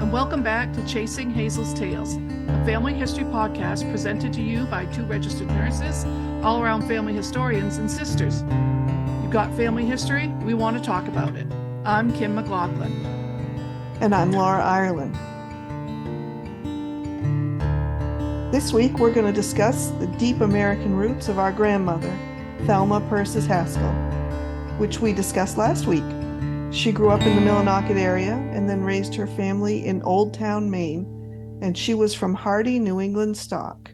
and welcome back to Chasing Hazel's Tales, a family history podcast presented to you by two registered nurses, all-around family historians and sisters. You've got family history? We want to talk about it. I'm Kim McLaughlin. And I'm Laura Ireland. This week we're going to discuss the deep American roots of our grandmother, Thelma Persis Haskell, which we discussed last week. She grew up in the Millinocket area and then raised her family in Old Town, Maine, and she was from hearty New England stock.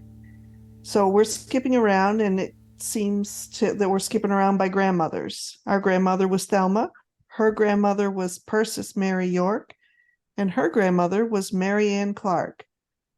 So we're skipping around, and it seems that we're skipping around by grandmothers. Our grandmother was Thelma, her grandmother was Persis Mary York, and her grandmother was Mary Ann Clark.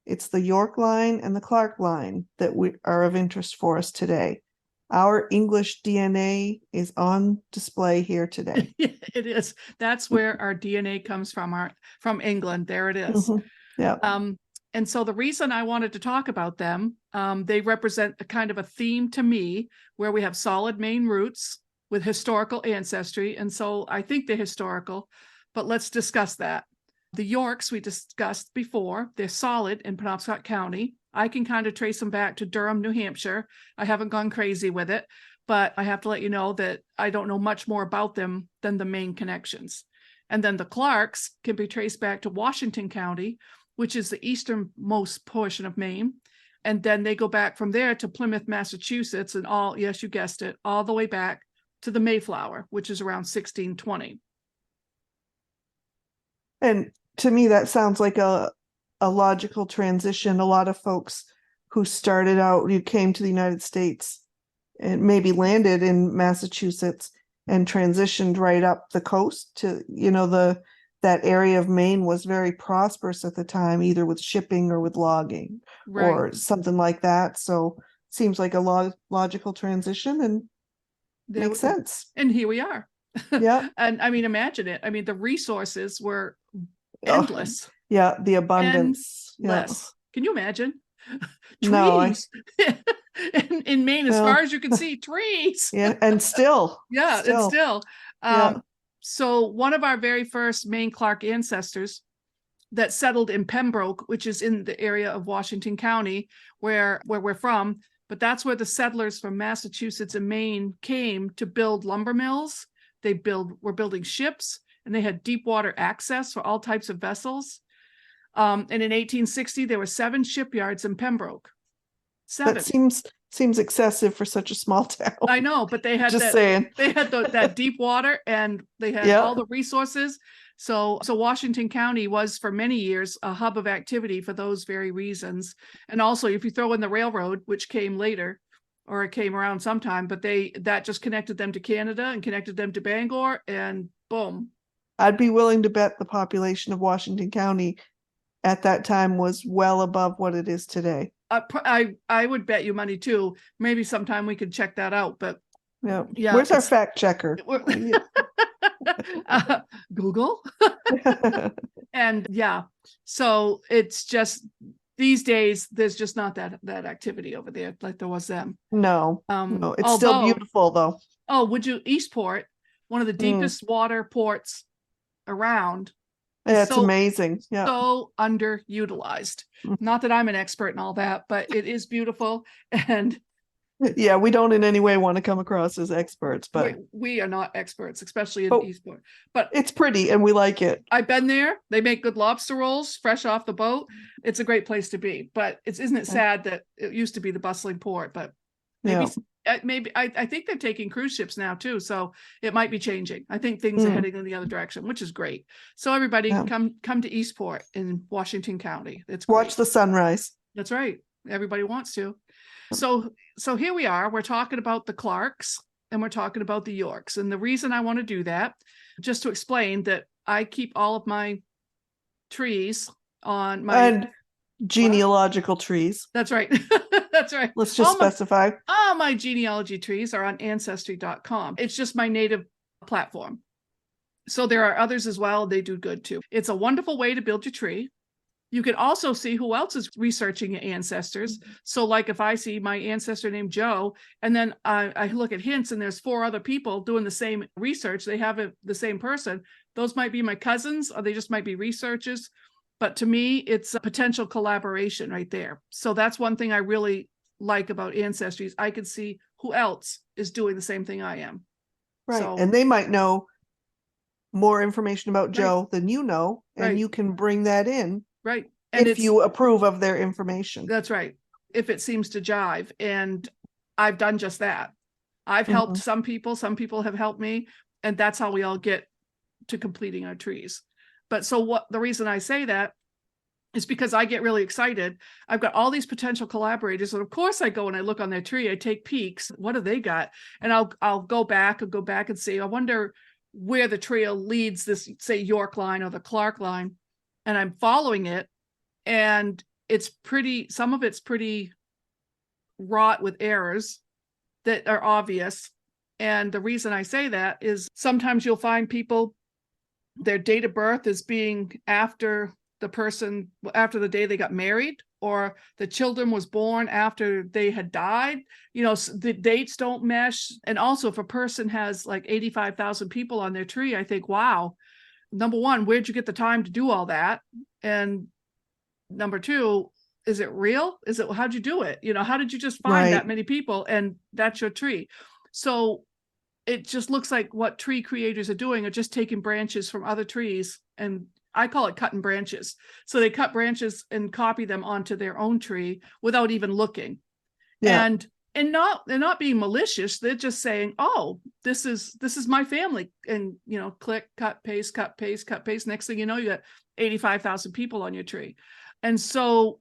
It's the York line and the Clark line that are of interest for us today. Our English DNA is on display here today. It is. That's where our DNA comes from England. There it is. Mm-hmm. Yeah. And so the reason I wanted to talk about them, they represent a kind of a theme to me where we have solid Maine roots with historical ancestry. And so I think they're historical, but let's discuss that. The Yorks we discussed before, they're solid in Penobscot County. I can kind of trace them back to Durham, New Hampshire. I haven't gone crazy with it, but I have to let you know that I don't know much more about them than the Maine connections. And then the Clarks can be traced back to Washington County, which is the easternmost portion of Maine. And then they go back from there to Plymouth, Massachusetts, and yes, you guessed it, all the way back to the Mayflower, which is around 1620. And to me, that sounds like a logical transition. A lot of folks who came to the United States and maybe landed in Massachusetts and transitioned right up the coast to, that area of Maine was very prosperous at the time, either with shipping or with logging, right, or something like that. So seems like a logical transition and makes sense. And here we are. Yeah. And I mean, imagine it. I mean, the resources were endless. Yeah, the abundance. Endless. Can you imagine? Trees. No, in Maine, as far as you can see, trees. Yeah, and still. Yeah, it's still. So one of our very first Maine Clark ancestors that settled in Pembroke, which is in the area of Washington County, where we're from, but that's where the settlers from Massachusetts and Maine came to build lumber mills. Were building ships, and they had deep water access for all types of vessels. And in 1860, there were 7 shipyards in Pembroke. 7. That seems excessive for such a small town. I know, but they had they had that deep water, and they had all the resources. So Washington County was for many years a hub of activity for those very reasons. And also, if you throw in the railroad, which came later, or it came around sometime, but that just connected them to Canada and connected them to Bangor, and boom. I'd be willing to bet the population of Washington County at that time was well above what it is today. I would bet you money too. Maybe sometime we could check that out, but yeah. Where's our fact checker? Google. And so it's just, these days, there's just not that activity over there like there was then. No, it's still beautiful though. Oh, would you? Eastport, one of the deepest water ports around. Yeah, it's amazing. Yeah. So underutilized. Not that I'm an expert in all that, but it is beautiful. And yeah, we don't in any way want to come across as experts, but we are not experts, especially in Eastport. But it's pretty and we like it. I've been there. They make good lobster rolls fresh off the boat. It's a great place to be. But isn't it sad that it used to be the bustling port? But maybe I think they're taking cruise ships now too, so it might be changing. I think things are heading in the other direction, which is great. So everybody come to Eastport in Washington County. It's great. Watch the sunrise. That's right. Everybody wants to. So here we are. We're talking about the Clarks and we're talking about the Yorks. And the reason I want to do that, just to explain that I keep all of my trees on my genealogical trees. That's right. That's right. Let's just specify. All my genealogy trees are on ancestry.com. It's just my native platform. So there are others as well. They do good too. It's a wonderful way to build your tree. You can also see who else is researching your ancestors. So like if I see my ancestor named Joe, and then I look at hints and there's 4 other people doing the same research, they have the same person. Those might be my cousins, or they just might be researchers. But to me, it's a potential collaboration right there. So that's one thing I really like about ancestry is I can see who else is doing the same thing I am. Right. So, And they might know more information about right, Joe than you know, and right, you can bring that in right. And if it's, you approve of their information. that's right. If it seems to jive. And I've done just that. I've helped Mhm. some people have helped me, and that's how we all get to completing our trees. But so what the reason I say that is because I get really excited. I've got all these potential collaborators, and of course I go and I look on their tree, I take peeks. What do they got? And I'll go back and see. I wonder where the trail leads this, say, York line or the Clark line, and I'm following it, and it's pretty. Some of it's pretty wrought with errors that are obvious. And the reason I say that is sometimes you'll find people, their date of birth is being after the person, after the day they got married, or the children was born after they had died. The dates don't mesh. And also if a person has like 85,000 people on their tree, I think, wow, number one, where'd you get the time to do all that? And number two, is it real? How'd you do it? How did you just find that Right. many people and that's your tree? So it just looks like what tree creators are doing are just taking branches from other trees, and I call it cutting branches. So they cut branches and copy them onto their own tree without even looking. Yeah. And they're not being malicious. They're just saying, oh, this is my family. And click, cut, paste, cut, paste, cut, paste. Next thing you know, you got 85,000 people on your tree. And so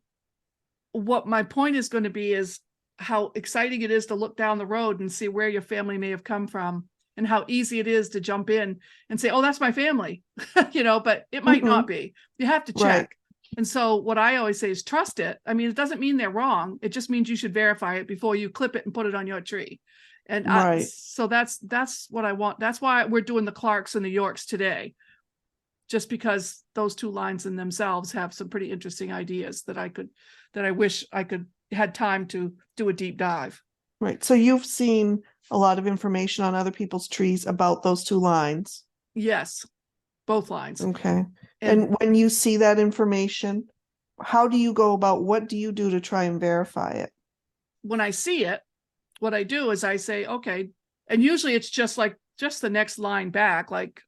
what my point is going to be is how exciting it is to look down the road and see where your family may have come from, and how easy it is to jump in and say, oh, that's my family, but it might not be. You have to check. Right. And so what I always say is trust it. I mean, it doesn't mean they're wrong. It just means you should verify it before you clip it and put it on your tree. And Right. so that's what I want. That's why we're doing the Clarks and the Yorks today, just because those two lines in themselves have some pretty interesting ideas that I wish I could had time to do a deep dive. Right. So you've seen a lot of information on other people's trees about those two lines. Yes, both lines. Okay. And And when you see that information, how do you go about, what do you do to try and verify it? when I see it, what I do is I say, okay, and usually it's just the next line back. Like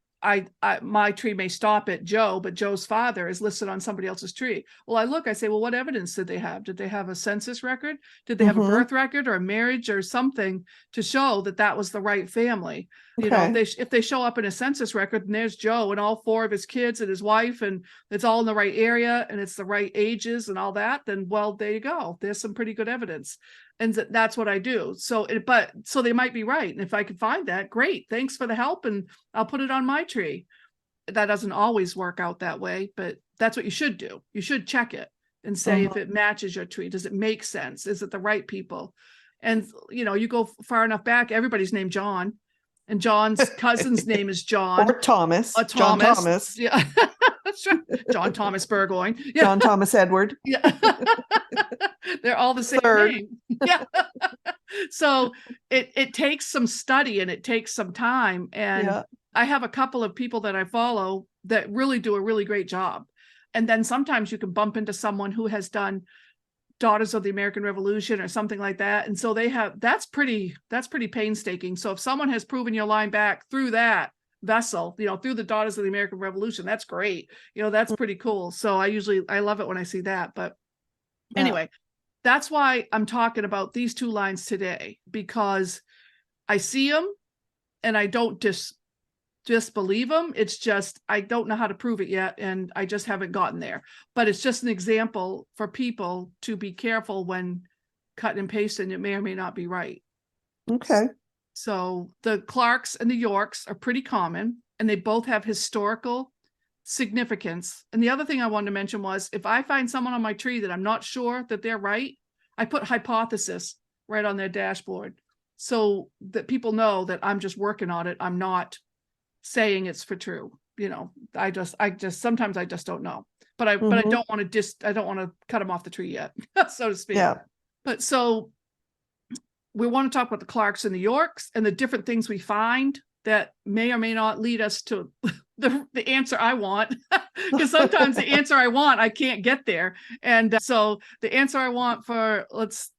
my tree may stop at Joe, but Joe's father is listed on somebody else's tree. Well, I say, well, what evidence did they have? Did they have a census record? Did they have a birth record or a marriage or something to show that that was the right family? Okay. If they show up in a census record and there's Joe and all four of his kids and his wife, and it's all in the right area and it's the right ages and all that, then, well, there you go. There's some pretty good evidence. And that's what I do. So they might be right. And if I can find that, great. Thanks for the help. And I'll put it on my tree. That doesn't always work out that way, but that's what you should do. You should check it and say, if it matches your tree, does it make sense? Is it the right people? And, you go far enough back, everybody's named John, and John's cousin's name is John. Or Thomas. John Thomas. Yeah. That's right. John Thomas Burgoyne. Yeah. John Thomas Edward. Yeah. They're all the same name. Yeah. So it takes some study and it takes some time. And I have a couple of people that I follow that really do a really great job. And then sometimes you can bump into someone who has done Daughters of the American Revolution or something like that. And so that's pretty painstaking. So if someone has proven your line back through that vessel, through the Daughters of the American Revolution, that's great. That's pretty cool. So I love it when I see that. But anyway, that's why I'm talking about these two lines today, because I see them and I don't disbelieve them. It's just, I don't know how to prove it yet. And I just haven't gotten there, but it's just an example for people to be careful when cutting and pasting. It may or may not be right. Okay. So the Clarks and the Yorks are pretty common, and they both have historical significance. And the other thing I wanted to mention was, if I find someone on my tree that I'm not sure that they're right, I put hypothesis right on their dashboard so that people know that I'm just working on it. I'm not saying it's for true. I just sometimes I just don't know, but I don't want to cut them off the tree yet, so to speak. Yeah. But so we want to talk about the Clarks and the Yorks and the different things we find that may or may not lead us to the answer I want, because sometimes the answer I want, I can't get there. And so the answer I want for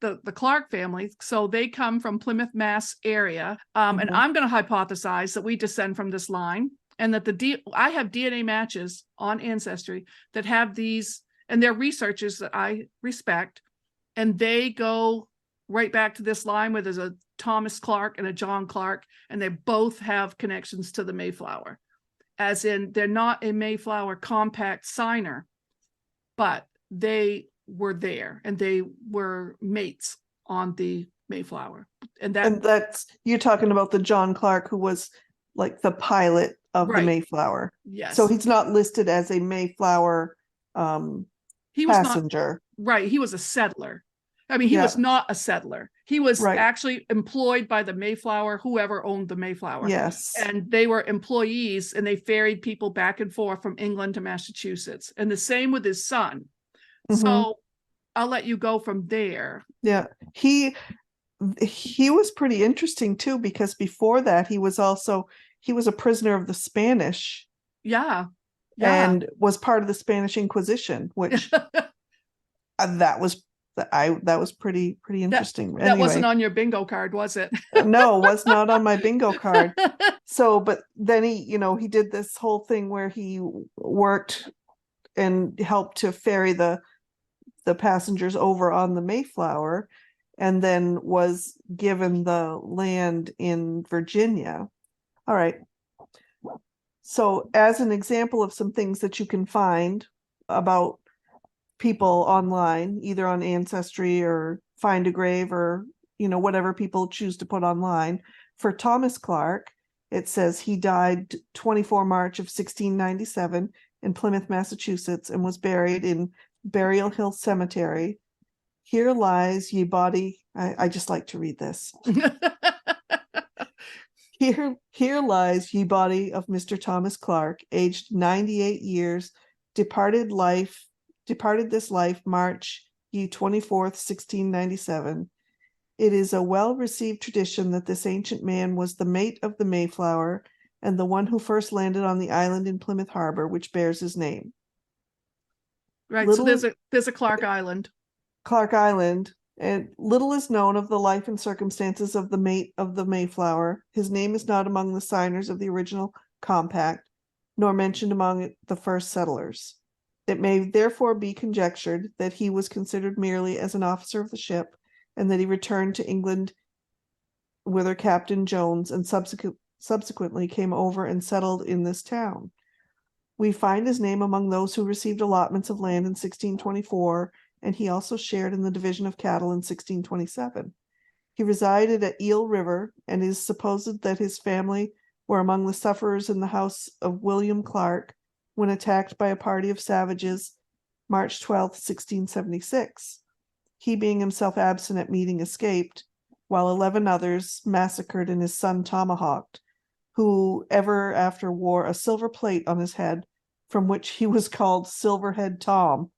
the Clark family, so they come from Plymouth, Mass area. And I'm going to hypothesize that we descend from this line, and that I have DNA matches on Ancestry that have these, and they're researchers that I respect, and they go right back to this line where there's a Thomas Clark and a John Clark, and they both have connections to the Mayflower. As in, they're not a Mayflower compact signer, but they were there and they were mates on the Mayflower. And that's, you're talking about the John Clark who was like the pilot of the Mayflower. Yes. So he's not listed as a Mayflower he was passenger. He was a settler. I mean, he was not a settler. He was actually employed by the Mayflower, whoever owned the Mayflower. Yes. And they were employees, and they ferried people back and forth from England to Massachusetts. And the same with his son. So I'll let you go from there. Yeah. He was pretty interesting too, because before that he was a prisoner of the Spanish. Yeah. And was part of the Spanish Inquisition, which that was pretty interesting. That wasn't on your bingo card, was it? No, was not on my bingo card. So, but then he did this whole thing where he worked and helped to ferry the passengers over on the Mayflower, and then was given the land in Virginia. All right. So as an example of some things that you can find about people online, either on Ancestry or Find a Grave, or whatever people choose to put online, for Thomas Clark, it says he died 24 March of 1697 in Plymouth, Massachusetts, and was buried in Burial Hill Cemetery. Here lies ye body. I just like to read this. Here lies ye body of Mr. Thomas Clark, aged 98 years, departed this life March ye 24th, 1697. It is a well-received tradition that this ancient man was the mate of the Mayflower, and the one who first landed on the island in Plymouth Harbor, which bears his name. Right. So there's a Clark Island. Clark Island. And little is known of the life and circumstances of the mate of the Mayflower. His name is not among the signers of the original compact, nor mentioned among the first settlers. It may therefore be conjectured that he was considered merely as an officer of the ship, and that he returned to England whither Captain Jones and subsequently came over and settled in this town. We find his name among those who received allotments of land in 1624, and he also shared in the division of cattle in 1627. He resided at Eel River, and it is supposed that his family were among the sufferers in the house of William Clark when attacked by a party of savages March 12, 1676. He, being himself absent at meeting, escaped, while 11 others massacred and his son tomahawked, who ever after wore a silver plate on his head, from which he was called Silverhead Tom.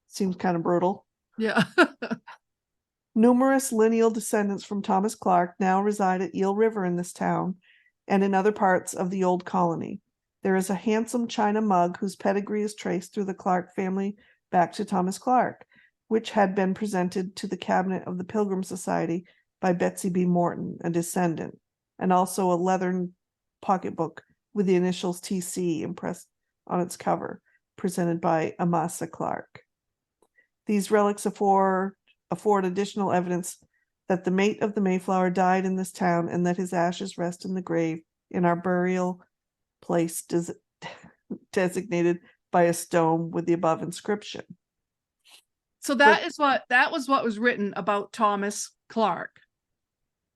Seems kind of brutal. Yeah. Numerous lineal descendants from Thomas Clark now reside at Eel River in this town and in other parts of the old colony. There is a handsome china mug whose pedigree is traced through the Clark family back to Thomas Clark, which had been presented to the cabinet of the Pilgrim Society by Betsy B. Morton, a descendant, and also a leathern pocketbook with the initials TC impressed on its cover, presented by Amasa Clark. These relics afford additional evidence that the mate of the Mayflower died in this town, and that his ashes rest in the grave in our burial place designated by a stone with the above inscription. So that was what was written about Thomas Clark.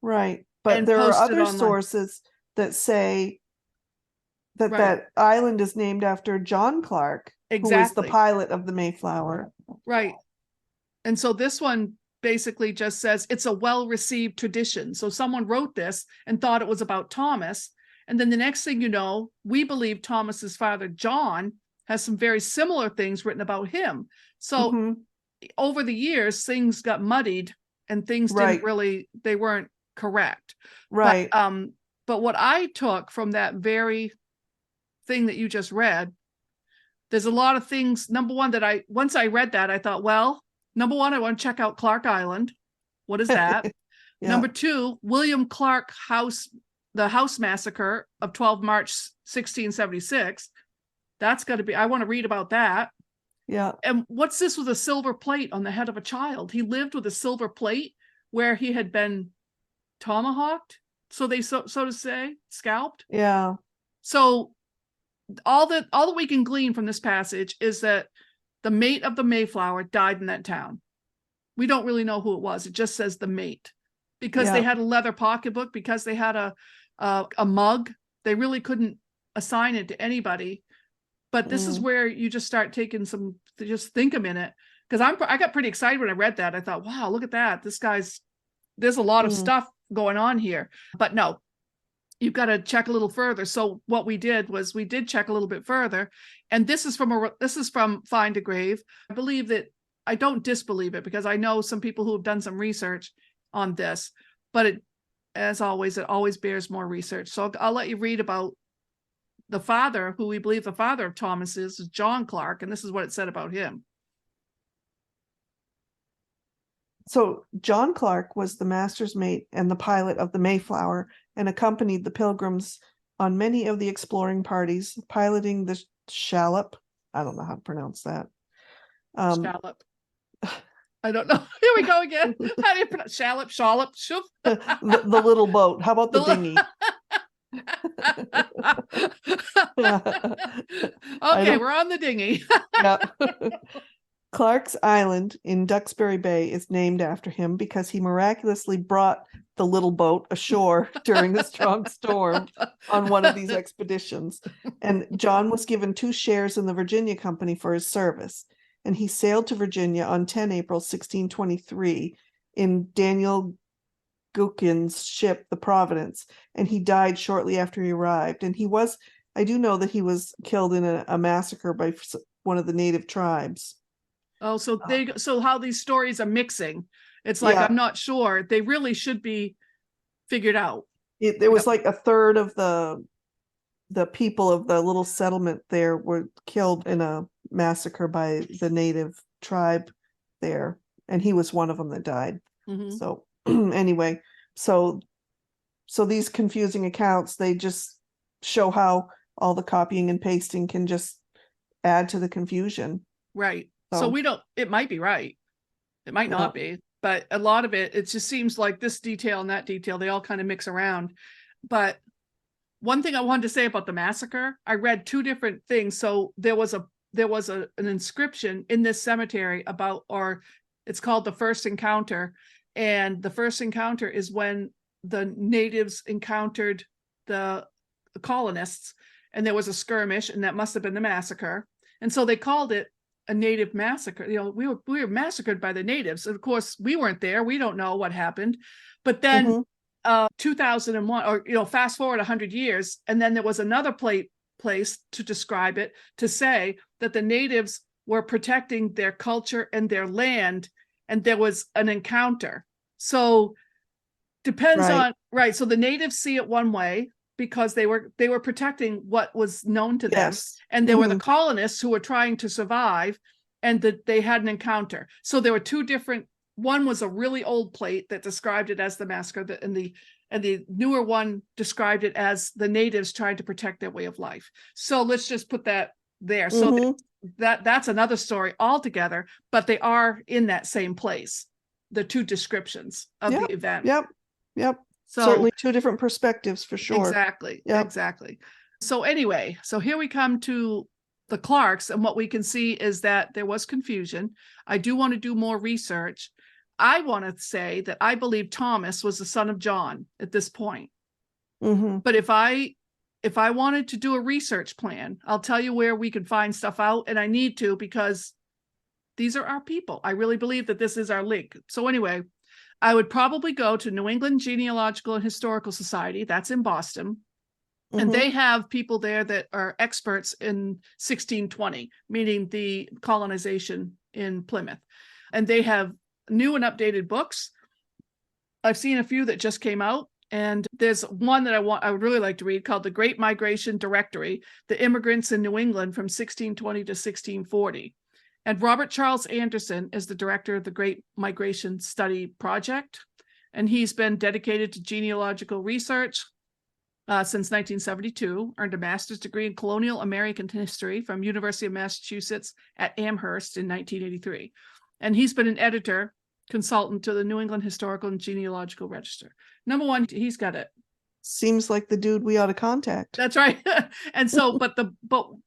Right. But there are other sources that say that that island is named after John Clark, who was the pilot of the Mayflower. Right. And so this one basically just says it's a well-received tradition. So someone wrote this and thought it was about Thomas. And then the next thing you know, we believe Thomas's father, John, has some very similar things written about him. So over the years, things got muddied and things they weren't correct. Right. But what I took from that very thing that you just read, there's a lot of things. Number one, once I read that, I thought, well, number one, I want to check out Clark Island. What is that? Yeah. Number two, William Clark House, the house massacre of 12 March 1676. That's got to be, I want to read about that. Yeah. And what's this with a silver plate on the head of a child? He lived with a silver plate where he had been tomahawked, so to say, scalped. Yeah. So all that we can glean from this passage is that the mate of the Mayflower died in that town. We don't really know who it was. It just says the mate, because they had a leather pocketbook, because they had a mug. They really couldn't assign it to anybody. But this is where you just start taking just think a minute. Because I got pretty excited when I read that. I thought, wow, look at that. There's a lot of stuff going on here. But no, you've got to check a little further. So what we did was we did check a little bit further. And this is from Find a Grave. I believe that, I don't disbelieve it, because I know some people who have done some research on this, but as always, it always bears more research. So I'll let you read about the father, who we believe the father of Thomas is John Clark, and this is what it said about him. So John Clark was the master's mate and the pilot of the Mayflower, and accompanied the Pilgrims on many of the exploring parties, piloting the shallop. I don't know how to pronounce that. Shallop. I don't know. Here we go again. How do you pronounce shallop? Shoof. The little boat. How about the dinghy? Okay, we're on the dinghy. Yeah. Clark's Island in Duxbury Bay is named after him because he miraculously brought the little boat ashore during a strong storm on one of these expeditions. And John was given 2 shares in the Virginia Company for his service. And he sailed to Virginia on 10 April 1623 in Daniel Gookin's ship, the Providence. And he died shortly after he arrived. And I do know that he was killed in a massacre by one of the native tribes. Oh, so how these stories are mixing. It's like, I'm not sure. They really should be figured out. There was like a third of the people of the little settlement there were killed in a massacre by the native tribe there. And he was one of them that died. Mm-hmm. So anyway, so these confusing accounts, they just show how all the copying and pasting can just add to the confusion. Right. So it might be right. It might not be, but a lot of it just seems like this detail and that detail, they all kind of mix around. But one thing I wanted to say about the massacre, I read 2 different things. So there was an inscription in this cemetery or it's called the First Encounter. And the First Encounter is when the natives encountered the colonists, and there was a skirmish, and that must have been the massacre. And so they called it a native massacre. We were massacred by the natives. Of course, we weren't there. We don't know what happened. But then 2001, or fast forward 100 years, and then there was another place to describe it, to say that the natives were protecting their culture and their land, and there was an encounter. So depends on So the natives see it one way, because they were protecting what was known to them. And there were the colonists who were trying to survive, and that they had an encounter. So there were 2 different, one was a really old plate that described it as the massacre, and the newer one described it as the natives trying to protect their way of life. So let's just put that there. So that's another story altogether, but they are in that same place, the 2 descriptions of the event. Yep. So certainly 2 different perspectives for sure. Exactly. So anyway, so here we come to the Clarks, and what we can see is that there was confusion. I do want to do more research. I want to say that I believe Thomas was the son of John at this point. But if I wanted to do a research plan, I'll tell you where we can find stuff out, and I need to, because these are our people. I really believe that this is our link. So anyway, I would probably go to New England Genealogical and Historical Society. That's in Boston. And they have people there that are experts in 1620, meaning the colonization in Plymouth. And they have new and updated books. I've seen a few that just came out, And there's one that I would really like to read called The Great Migration Directory, The Immigrants in New England from 1620 to 1640. And Robert Charles Anderson is the director of the Great Migration Study Project. And he's been dedicated to genealogical research since 1972, earned a master's degree in colonial American history from University of Massachusetts at Amherst in 1983. And he's been an editor consultant to the New England Historical and Genealogical Register. Number one, he's got it. Seems like the dude we ought to contact. That's right. And so, but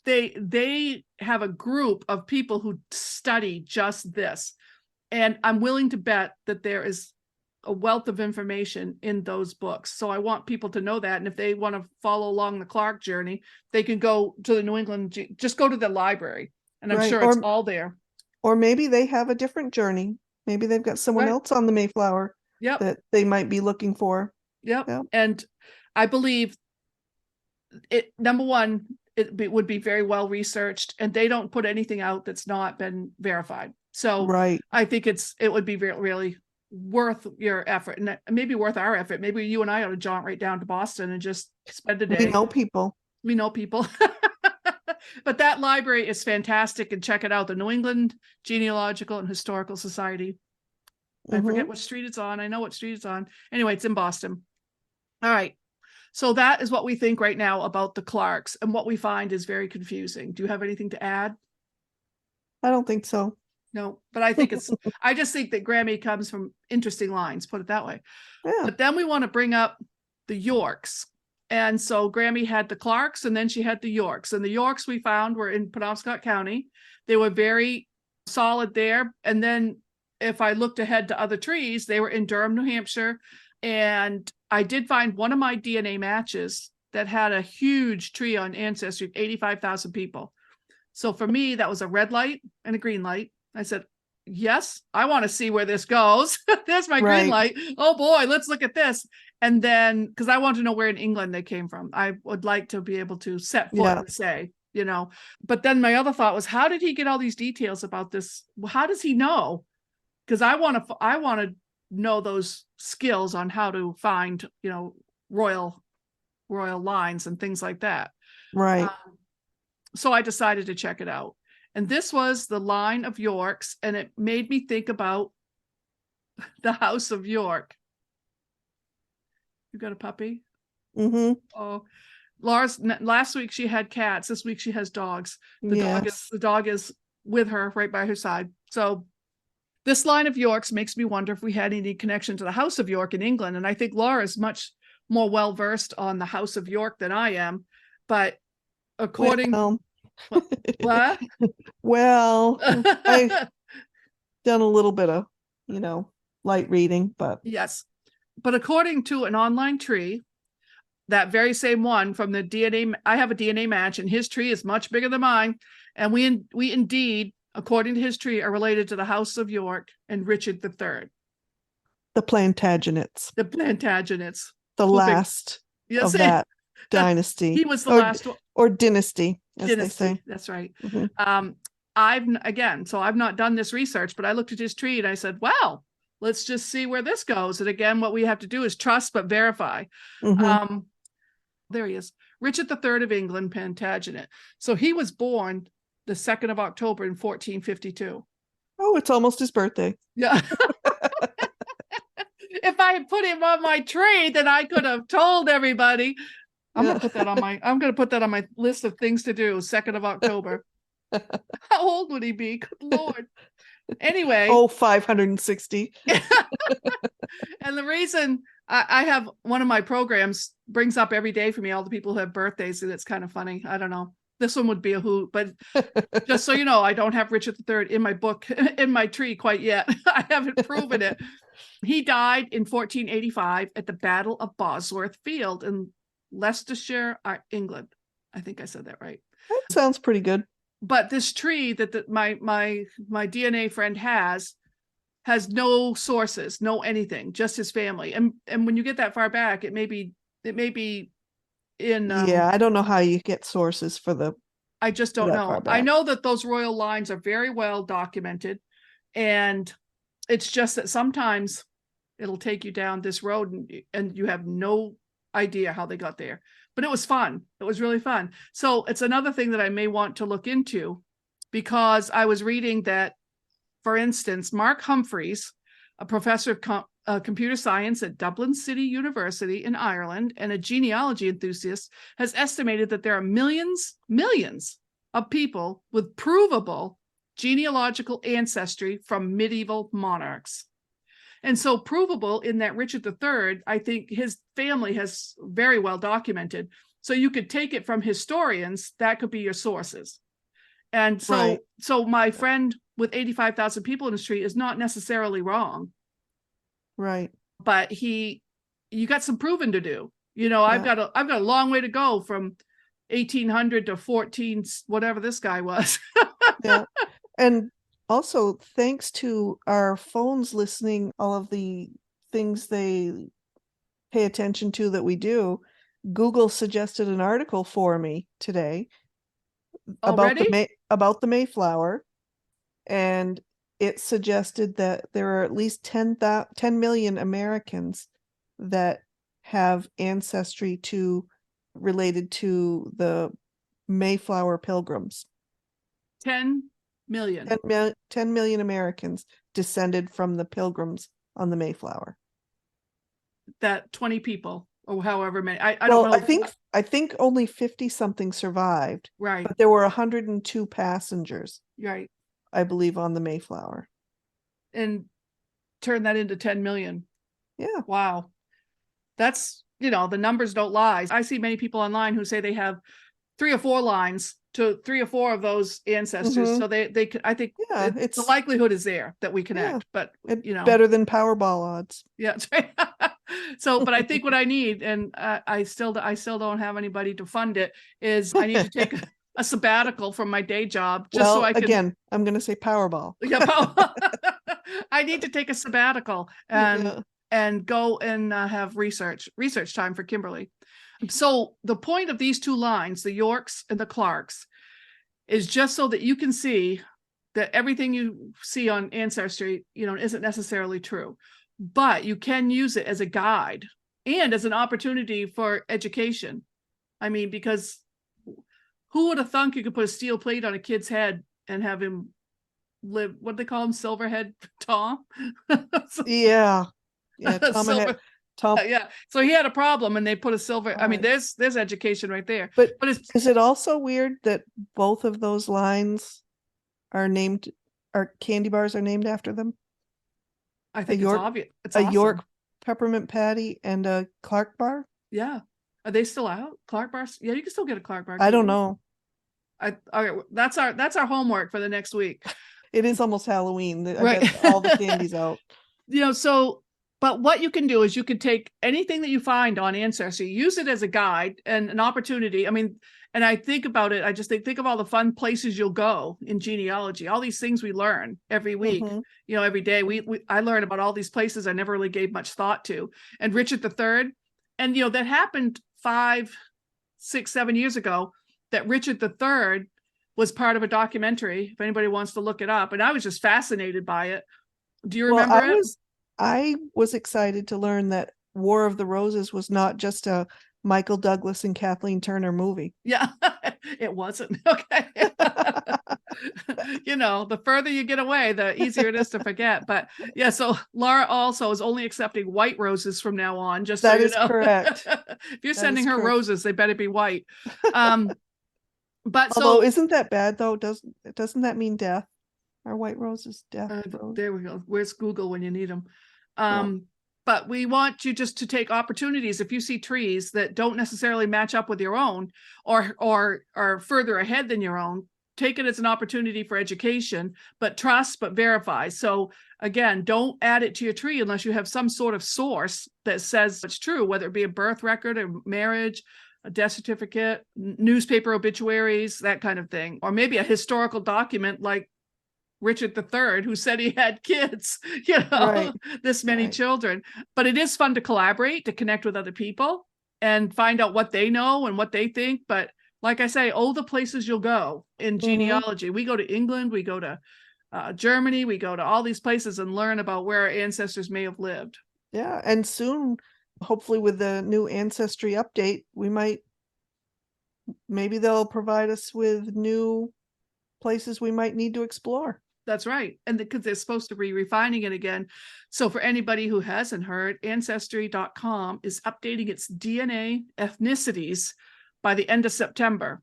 they have a group of people who study just this. And I'm willing to bet that there is a wealth of information in those books. So I want people to know that. And if they want to follow along the Clark journey, they can go to the New England, just go to the library. And I'm sure it's all there. Or maybe they have a different journey. Maybe they've got someone else on the Mayflower that they might be looking for. Yep. And I believe it, number one, it would be very well researched, and they don't put anything out that's not been verified. So I think it would be really worth your effort, and maybe worth our effort. Maybe you and I ought to jaunt right down to Boston and just spend a day. We know people. But that library is fantastic, and check it out. The New England Genealogical and Historical Society. I forget what street it's on. I know what street it's on. Anyway, it's in Boston. All right. So that is what we think right now about the Clarks, and what we find is very confusing. Do you have anything to add? I don't think so. No, but I think I just think that Grammy comes from interesting lines, put it that way. Yeah. But then we want to bring up the Yorks. And so Grammy had the Clarks, and then she had the Yorks. And the Yorks we found were in Penobscot County. They were very solid there. And then if I looked ahead to other trees, they were in Durham, New Hampshire. And I did find one of my DNA matches that had a huge tree on Ancestry, 85,000 people. So for me, that was a red light and a green light. I said, yes, I want to see where this goes. There's my green light. Oh boy, let's look at this. And then, because I want to know where in England they came from. I would like to be able to set foot and say, but then my other thought was, how did he get all these details about this? How does he know? Because I want to know those skills on how to find, royal lines and things like that. Right. So I decided to check it out. And this was the line of Yorks, and it made me think about the House of York. You got a puppy? Mm-hmm. Oh, Laura's, last week she had cats. This week she has dogs. The dog is with her right by her side. So this line of Yorks makes me wonder if we had any connection to the House of York in England. And I think Laura is much more well-versed on the House of York than I am. But according... What? Well, I've done a little bit of, light reading, but... Yes. But according to an online tree, that very same one from the DNA, I have a DNA match, and his tree is much bigger than mine. And we indeed, according to his tree, are related to the House of York and Richard III. The Plantagenets. The last of that dynasty. He was the last one. Or dynasty, as they say. That's right. Mm-hmm. I've not done this research, but I looked at his tree and I said, wow, let's just see where this goes. And again, what we have to do is trust but verify. Mm-hmm. There he is. Richard III of England, Plantagenet. So he was born the 2nd of October in 1452. Oh, it's almost his birthday. Yeah. If I had put him on my tree, then I could have told everybody. I'm gonna put that on my list of things to do. 2nd of October. How old would he be? Good Lord. Anyway. 560. And the reason I have one of my programs brings up every day for me all the people who have birthdays, and it's kind of funny. I don't know. This one would be a hoot, but just so you know, I don't have Richard III in my book, in my tree quite yet. I haven't proven it. He died in 1485 at the Battle of Bosworth Field in Leicestershire, England. I think I said that right. That sounds pretty good. But this tree that my DNA friend has no sources, no anything, just his family. And when you get that far back, it may be in I don't know how you get sources for the I just don't know. I know that those royal lines are very well documented, and it's just that sometimes it'll take you down this road and you have no idea how they got there. But it was fun. It was really fun. So it's another thing that I may want to look into, because I was reading that, for instance, Mark Humphreys, a professor of computer science at Dublin City University in Ireland and a genealogy enthusiast, has estimated that there are millions of people with provable genealogical ancestry from medieval monarchs. And so provable in that Richard III, I think his family has very well documented. So you could take it from historians, that could be your sources. And so, Right. so my friend with 85,000 people in the street is not necessarily wrong, Right. but you got some proving to do. You know, I've got a long way to go from 1800 to 14, whatever this guy was. Yeah. And also, thanks to our phones listening, all of the things they pay attention to that we do, Google suggested an article for me today Already? about the Mayflower, and it suggested that there are at least 10 million Americans that have ancestry related to the Mayflower Pilgrims. 10 million. 10 million Americans descended from the Pilgrims on the Mayflower. That 20 people or however many. I don't know. I think only 50 something survived. Right. But there were 102 passengers, Right. I believe, on the Mayflower. And turn that into 10 million. Yeah. Wow. That's, the numbers don't lie. I see many people online who say they have 3 or 4 lines to 3 or 4 of those ancestors. Mhm. So they could, I think Yeah, the likelihood is there that we connect, but better than Powerball odds. Yeah. That's right. So, but I think what I need, and I still don't have anybody to fund it, is I need to take a sabbatical from my day job just so I can. Again, I'm going to say Powerball. Yeah, I need to take a sabbatical and go and have research time for Kimberly. So the point of these 2 lines, the Yorks and the Clarks, is just so that you can see that everything you see on Ancestry, isn't necessarily true, but you can use it as a guide and as an opportunity for education. I mean, because who would have thunk you could put a steel plate on a kid's head and have him live? What do they call him? Silverhead Tom? Yeah. Tom. Yeah. So he had a problem and they put a silver. I mean, there's education right there. But it's, is it also weird that both of those lines are candy bars are named after them? I think it's obvious. It's a awesome. York peppermint patty and a Clark bar. Yeah. Are they still out? Clark bars? Yeah, you can still get a Clark bar. I don't know. Okay, that's our homework for the next week. It is almost Halloween. Right. I bet all the candy's out. But what you can do is you can take anything that you find on Ancestry, use it as a guide and an opportunity. I mean, and I think about it, I just think of all the fun places you'll go in genealogy, all these things we learn every week, every day. I learn about all these places I never really gave much thought to. And Richard III, and that happened 5, 6, 7 years ago, that Richard III was part of a documentary, if anybody wants to look it up. And I was just fascinated by it. Do you remember it? I was excited to learn that War of the Roses was not just a Michael Douglas and Kathleen Turner movie. Yeah, it wasn't. Okay. The further you get away, the easier it is to forget. But yeah, so Laura also is only accepting white roses from now on. Just so you know. Correct. If you're sending her roses, they better be white. But although isn't that bad though? Doesn't that mean death? Are white roses death? There we go. Where's Google when you need them? But we want you just to take opportunities. If you see trees that don't necessarily match up with your own or are further ahead than your own, take it as an opportunity for education, but trust, but verify. So again, don't add it to your tree unless you have some sort of source that says it's true, whether it be a birth record, a marriage, a death certificate, newspaper obituaries, that kind of thing. Or maybe a historical document like Richard III, who said he had kids, this many children. But it is fun to collaborate, to connect with other people and find out what they know and what they think. But like I say, the places you'll go in genealogy. We go to England, we go to Germany, we go to all these places and learn about where our ancestors may have lived. Yeah, and soon, hopefully with the new ancestry update, maybe they'll provide us with new places we might need to explore. That's right. And because they're supposed to be refining it again. So for anybody who hasn't heard, ancestry.com is updating its DNA ethnicities by the end of September.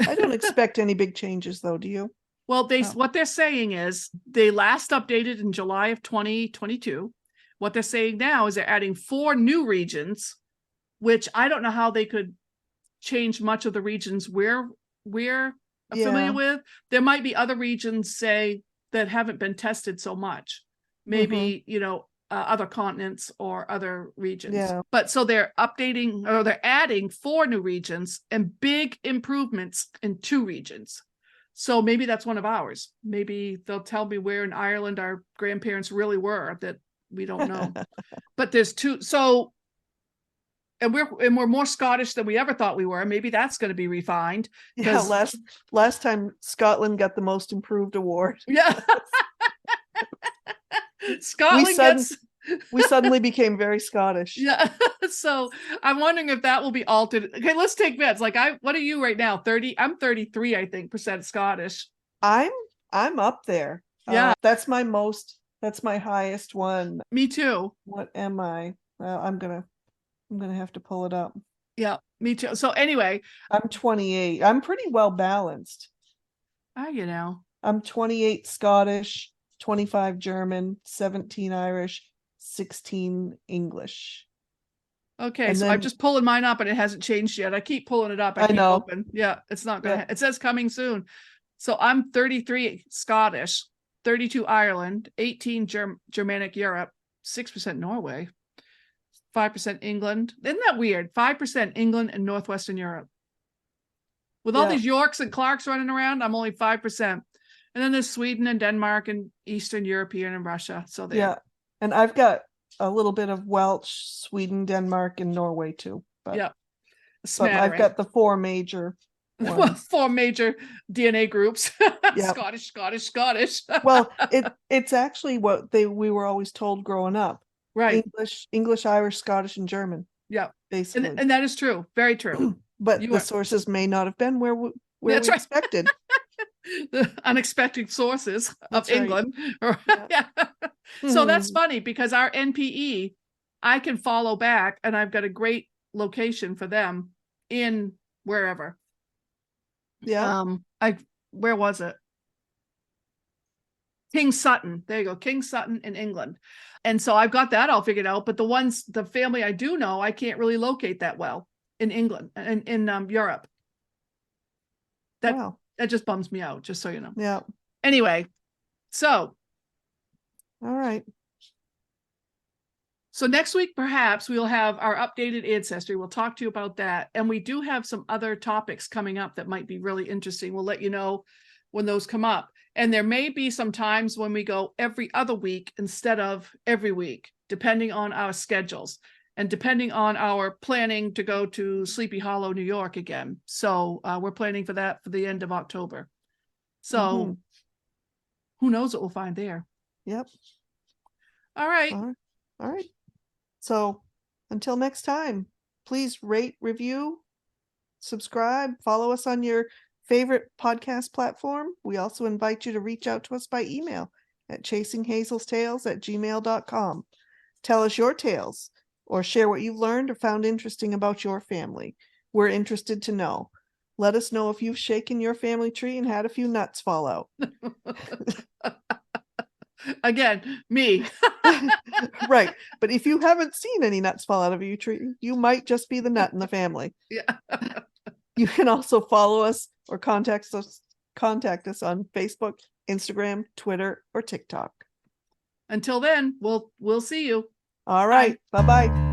I don't expect any big changes though, do you? Well, Oh. what they're saying is they last updated in July of 2022. What they're saying now is they're adding 4 new regions, which I don't know how they could change much of the regions we're familiar with. There might be other regions, say, that haven't been tested so much. Maybe, other continents or other regions. Yeah. But so they're updating, or they're adding 4 new regions and big improvements in 2 regions. So maybe that's one of ours. Maybe they'll tell me where in Ireland our grandparents really were that we don't know. But there's 2. So, and we're more Scottish than we ever thought we were. Maybe that's going to be refined. Yeah, last time Scotland got the most improved award. Yeah. Scotland we suddenly became very Scottish. Yeah. So I'm wondering if that will be altered. Okay, let's take bets. Like what are you right now? 30? I'm 33, I think, percent Scottish. I'm up there. Yeah. That's my highest one. Me too. What am I? Well, I'm gonna have to pull it up. Yeah, me too. So anyway, I'm 28. I'm pretty well balanced. I'm 28 Scottish, 25 German, 17 Irish, 16 English. Okay, and so I'm just pulling mine up and it hasn't changed yet. I keep pulling it up. I keep know. Open. Yeah, it's not gonna. Yeah. It says coming soon. So I'm 33 Scottish, 32 Ireland, 18 Germanic Europe, 6% Norway, 5% England. Isn't that weird? 5% England and Northwestern Europe. With all these Yorks and Clarks running around, I'm only 5%. And then there's Sweden and Denmark and Eastern European and Russia. So there. Yeah. And I've got a little bit of Welsh, Sweden, Denmark, and Norway too. But, yeah. But I've got the 4 major ones. 4 major DNA groups. Yep. Scottish. Well, it's actually what we were always told growing up. Right. English, Irish, Scottish, and German. Yeah. Basically. And that is true. Very true. But the sources may not have been where we expected. The unexpected sources of England. Right. Yeah. So that's funny because our NPE, I can follow back and I've got a great location for them in wherever. Yeah. Where was it? King Sutton. There you go. King Sutton in England. And so I've got that all figured out. But the family I do know, I can't really locate that well in England and in Europe. That just bums me out, just so you know. Yeah. Anyway, so. All right. So next week, perhaps we'll have our updated ancestry. We'll talk to you about that. And we do have some other topics coming up that might be really interesting. We'll let you know when those come up. And there may be some times when we go every other week instead of every week, depending on our schedules and depending on our planning to go to Sleepy Hollow, New York again. So we're planning for that for the end of October. So who knows what we'll find there. Yep. All right. All right. So until next time, please rate, review, subscribe, follow us on your favorite podcast platform. We also invite you to reach out to us by email at chasinghazelsTales@gmail.com. Tell us your tales or share what you've learned or found interesting about your family. We're interested to know. Let us know if you've shaken your family tree and had a few nuts fall out. Again, me. Right. But if you haven't seen any nuts fall out of your tree, you might just be the nut in the family. Yeah. You can also follow us or contact us on Facebook, Instagram, Twitter, or TikTok. Until then, we'll see you. All right. Bye-bye.